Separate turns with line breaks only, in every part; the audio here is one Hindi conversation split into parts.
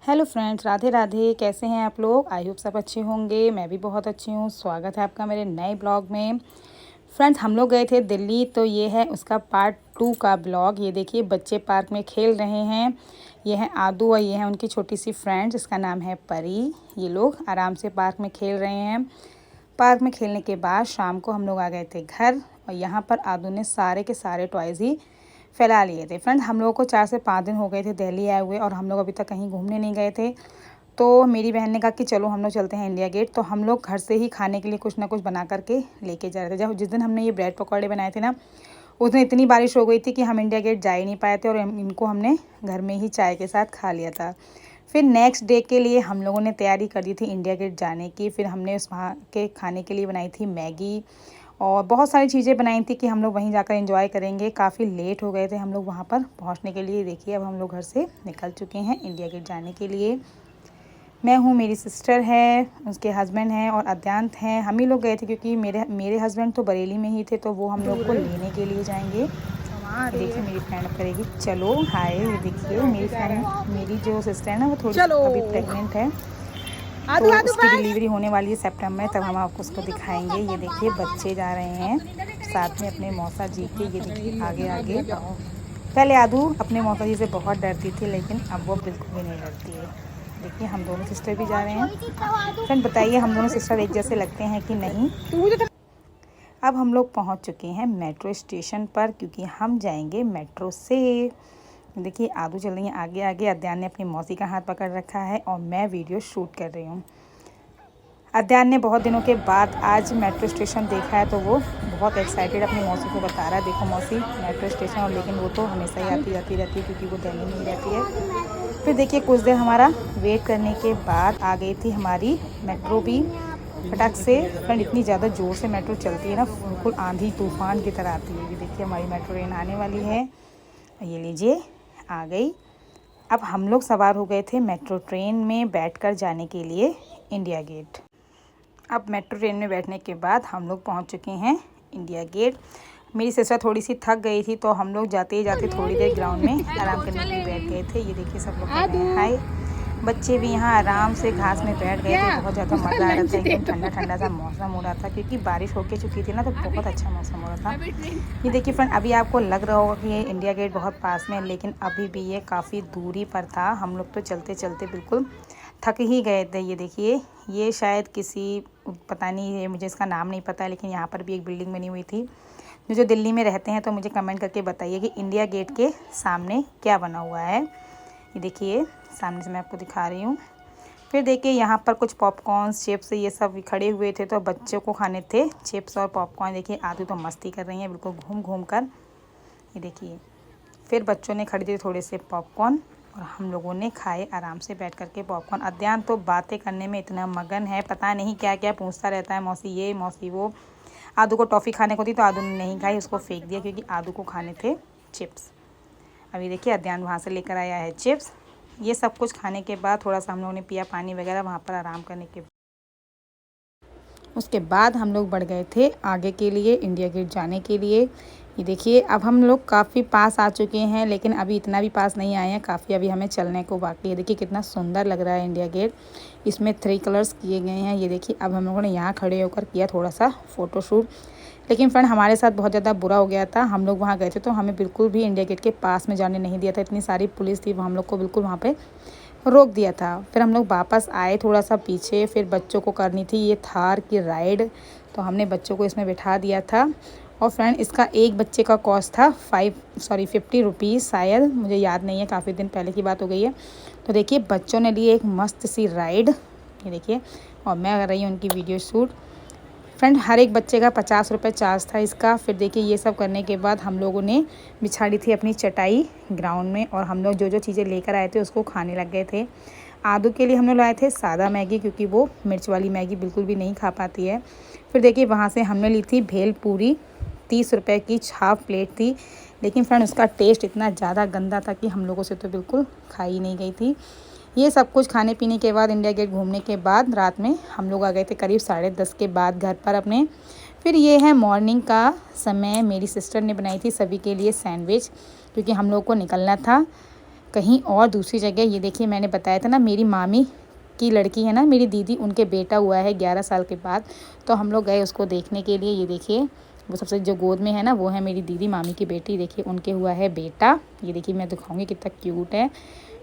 Hello friends, Radhe Radhe. कैसे हैं आप लोग? आई होप सब अच्छे होंगे। मैं भी बहुत अच्छी हूँ। स्वागत है आपका मेरे नए ब्लॉग में। फ्रेंड्स, हम लोग गए थे दिल्ली, तो ये है उसका पार्ट 2 का ब्लॉग। ये देखिए, बच्चे पार्क में खेल रहे हैं। ये है आदू और ये है उनकी छोटी सी फ्रेंड जिसका नाम है परी। ये लोग आराम से पार्क में खेल रहे हैं। पार्क में खेलने के बाद शाम को हम लोग आ गए थे घर, और यहाँ पर आदू ने सारे के सारे टॉयज़ ही फैला लिए थे। फ्रेंड, हम लोगों को 4 से 5 दिन हो गए थे दिल्ली आए हुए, और हम लोग अभी तक कहीं घूमने नहीं गए थे। तो मेरी बहन ने कहा कि चलो हम लोग चलते हैं इंडिया गेट। तो हम लोग घर से ही खाने के लिए कुछ ना कुछ बना करके लेके जा रहे थे। जब जिस दिन हमने ये ब्रेड पकौड़े बनाए थे ना, उस दिन इतनी बारिश हो गई थी कि हम इंडिया गेट जा ही नहीं पाए थे, और इनको हमने घर में ही चाय के साथ खा लिया था। फिर नेक्स्ट डे के लिए हम लोगों ने तैयारी कर दी थी इंडिया गेट जाने की। फिर हमने उस वहाँ के खाने के लिए बनाई थी मैगी, और बहुत सारी चीज़ें बनाई थी कि हम लोग वहीं जाकर एंजॉय करेंगे। काफ़ी लेट हो गए थे हम लोग वहाँ पर पहुँचने के लिए। देखिए, अब हम लोग घर से निकल चुके हैं इंडिया गेट जाने के लिए। मैं हूँ, मेरी सिस्टर है, उसके हस्बैंड हैं और अद्यांत हैं। हम ही लोग गए थे क्योंकि मेरे हस्बैंड तो बरेली में ही थे, तो वो हम लोग को लेने के लिए जाएंगे। देखिए, मेरी फ्रेंड करेगी चलो हाय। ये देखिए, मेरी फ्रेंड, मेरी जो सिस्टर है ना, वो थोड़ी अभी प्रेग्नेंट है, तो उसकी डिलीवरी होने वाली है सितंबर में, तब हम आपको उसको दिखाएंगे। ये देखिए, बच्चे जा रहे हैं साथ में अपने मौसा जी के। ये देखिए आगे आगे। पहले आदू अपने मौसा जी से बहुत डरती थी, लेकिन अब वो बिल्कुल भी नहीं डरती है। देखिए, हम दोनों सिस्टर भी जा रहे हैं। फ्रेंड, बताइए हम दोनों सिस्टर एक जैसे लगते हैं कि नहीं? अब हम लोग पहुंच चुके हैं मेट्रो स्टेशन पर, क्योंकि हम जाएंगे मेट्रो से। देखिए, आदू चल रही है आगे आगे। अद्यान ने अपनी मौसी का हाथ पकड़ रखा है, और मैं वीडियो शूट कर रही हूँ। अद्यान ने बहुत दिनों के बाद आज मेट्रो स्टेशन देखा है, तो वो बहुत एक्साइटेड अपनी मौसी को बता रहा है, देखो मौसी मेट्रो स्टेशन। और लेकिन वो तो हमेशा ही आती जाती रहती है, क्योंकि वो दिल्ली में ही रहती है। फिर देखिए, कुछ देर हमारा वेट करने के बाद आ गई थी हमारी मेट्रो भी फटाक से। फ्रेंड, इतनी ज़्यादा ज़ोर से मेट्रो चलती है ना, बिल्कुल आंधी तूफान की तरह आती है। ये देखिए, हमारी मेट्रो ट्रेन आने वाली है। ये लीजिए, आ गई। अब हम लोग सवार हो गए थे मेट्रो ट्रेन में बैठकर जाने के लिए इंडिया गेट। अब मेट्रो ट्रेन में बैठने के बाद हम लोग पहुंच चुके हैं इंडिया गेट। मेरी सिस्टर थोड़ी सी थक गई थी, तो हम लोग जाते ही जाते थोड़ी देर ग्राउंड में आराम करने के लिए बैठ गए थे। ये देखिए, सब लोग कर रहे हैं हाय। बच्चे भी यहाँ आराम से घास में बैठ गए थे। बहुत ज़्यादा मज़ा आ रहा था, एकदम ठंडा ठंडा सा मौसम हो रहा था, क्योंकि बारिश होके चुकी थी ना, तो बहुत अच्छा मौसम हो रहा था। ये देखिए फ्रेंड, अभी आपको लग रहा होगा कि ये इंडिया गेट बहुत पास में है, लेकिन अभी भी ये काफ़ी दूरी पर था। हम लोग तो चलते चलते बिल्कुल थक ही गए थे। ये देखिए, ये शायद किसी, पता नहीं है, मुझे इसका नाम नहीं पता, लेकिन यहाँ पर भी एक बिल्डिंग बनी हुई थी। जो दिल्ली में रहते हैं तो मुझे कमेंट करके बताइए कि इंडिया गेट के सामने क्या बना हुआ है। ये देखिए, सामने से मैं आपको दिखा रही हूँ। फिर देखिए, यहाँ पर कुछ पॉपकॉर्न, चिप्स, ये सब खड़े हुए थे, तो बच्चों को खाने थे चिप्स और पॉपकॉर्न। देखिए, आदू तो मस्ती कर रही हैं बिल्कुल घूम घूम कर। ये देखिए, फिर बच्चों ने खरीदे थोड़े से पॉपकॉर्न, और हम लोगों ने खाए आराम से बैठ करके पॉपकॉर्न। अद्यान तो बातें करने में इतना मगन है, पता नहीं क्या क्या पूछता रहता है, मौसी ये मौसी वो। आदू को टॉफ़ी खाने को थी, तो आदू ने नहीं खाई, उसको फेंक दिया, क्योंकि आदू को खाने थे चिप्स। अभी देखिए, अद्यान वहाँ से लेकर आया है चिप्स। ये सब कुछ खाने के बाद थोड़ा सा हम लोगों ने पिया पानी वगैरह वहाँ पर आराम करने के। उसके बाद हम लोग बढ़ गए थे आगे के लिए, इंडिया गेट जाने के लिए। ये देखिए, अब हम लोग काफ़ी पास आ चुके हैं, लेकिन अभी इतना भी पास नहीं आए हैं, काफ़ी अभी हमें चलने को बाकी है। देखिए, कितना सुंदर लग रहा है इंडिया गेट। इसमें 3 कलर्स किए गए हैं। ये देखिए, अब हम लोगों ने यहाँ खड़े होकर किया थोड़ा सा फ़ोटोशूट। लेकिन फ्रेंड, हमारे साथ बहुत ज़्यादा बुरा हो गया था। हम लोग वहाँ गए थे, तो हमें बिल्कुल भी इंडिया गेट के पास में जाने नहीं दिया था। इतनी सारी पुलिस थी, हम लोग को बिल्कुल वहाँ पे रोक दिया था। फिर हम लोग वापस आए थोड़ा सा पीछे। फिर बच्चों को करनी थी ये थार की राइड, तो हमने बच्चों को इसमें बिठा दिया था। और फ्रेंड, इसका एक बच्चे का कॉस्ट था 50 रुपीज़, शायद मुझे याद नहीं है, काफ़ी दिन पहले की बात हो गई है। तो देखिए, बच्चों ने लिए एक मस्त सी राइड। ये देखिए, और मैं कर रही हूँ उनकी वीडियो शूट। फ्रेंड, हर एक बच्चे का 50 रुपये चार्ज था इसका। फिर देखिए, ये सब करने के बाद हम लोगों ने बिछाड़ी थी अपनी चटाई ग्राउंड में, और हम लोग जो जो चीज़ें लेकर आए थे उसको खाने लग गए थे। आदू के लिए हम लोग लाए थे सादा मैगी, क्योंकि वो मिर्च वाली मैगी बिल्कुल भी नहीं खा पाती है। फिर देखिए, वहाँ से हमने ली थी भेल पूरी, 30 रुपये की हाफ प्लेट थी। लेकिन फ्रेंड, उसका टेस्ट इतना ज़्यादा गंदा था कि हम लोगों से तो बिल्कुल खाई नहीं गई थी। ये सब कुछ खाने पीने के बाद, इंडिया गेट घूमने के बाद, रात में हम लोग आ गए थे करीब 10:30 के बाद घर पर अपने। फिर ये है मॉर्निंग का समय। मेरी सिस्टर ने बनाई थी सभी के लिए सैंडविच, क्योंकि हम लोग को निकलना था। कहीं और दूसरी जगह। ये देखिए मैंने बताया था ना मेरी मामी की लड़की है ना मेरी दीदी, उनके बेटा हुआ है 11 साल के बाद, तो हम लोग गए उसको देखने के लिए। ये देखिए वो सबसे जो गोद में है ना वो है मेरी दीदी मामी की बेटी, देखिए उनके हुआ है बेटा। ये देखिए मैं दिखाऊंगी कितना क्यूट है।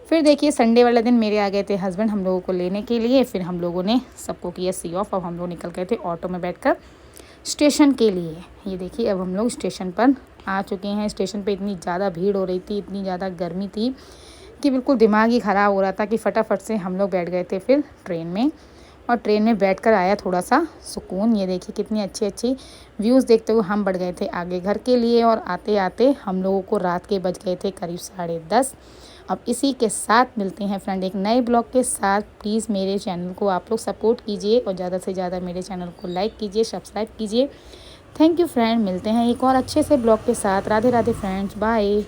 फिर देखिए संडे वाला दिन मेरे आ गए थे हस्बैंड हम लोगों को लेने के लिए, फिर हम लोगों ने सबको किया सी ऑफ। अब हम लोग निकल गए थे ऑटो में बैठकर स्टेशन के लिए। ये देखिए अब हम लोग स्टेशन पर आ चुके हैं। स्टेशन पे इतनी ज़्यादा भीड़ हो रही थी, इतनी ज़्यादा गर्मी थी कि बिल्कुल दिमाग ही ख़राब हो रहा था कि फटाफट से हम लोग बैठ गए थे फिर ट्रेन में। और ट्रेन में बैठकर आया थोड़ा सा सुकून। ये देखिए कितनी अच्छी अच्छी व्यूज़ देखते हुए हम बढ़ गए थे आगे घर के लिए। और आते आते हम लोगों को रात के बज गए थे करीब 10:30। अब इसी के साथ मिलते हैं फ्रेंड एक नए ब्लॉग के साथ। प्लीज़ मेरे चैनल को आप लोग सपोर्ट कीजिए और ज़्यादा से ज़्यादा मेरे चैनल को लाइक कीजिए, सब्सक्राइब कीजिए। थैंक यू फ्रेंड, मिलते हैं एक और अच्छे से ब्लॉग के साथ। Radhe Radhe friends, bye.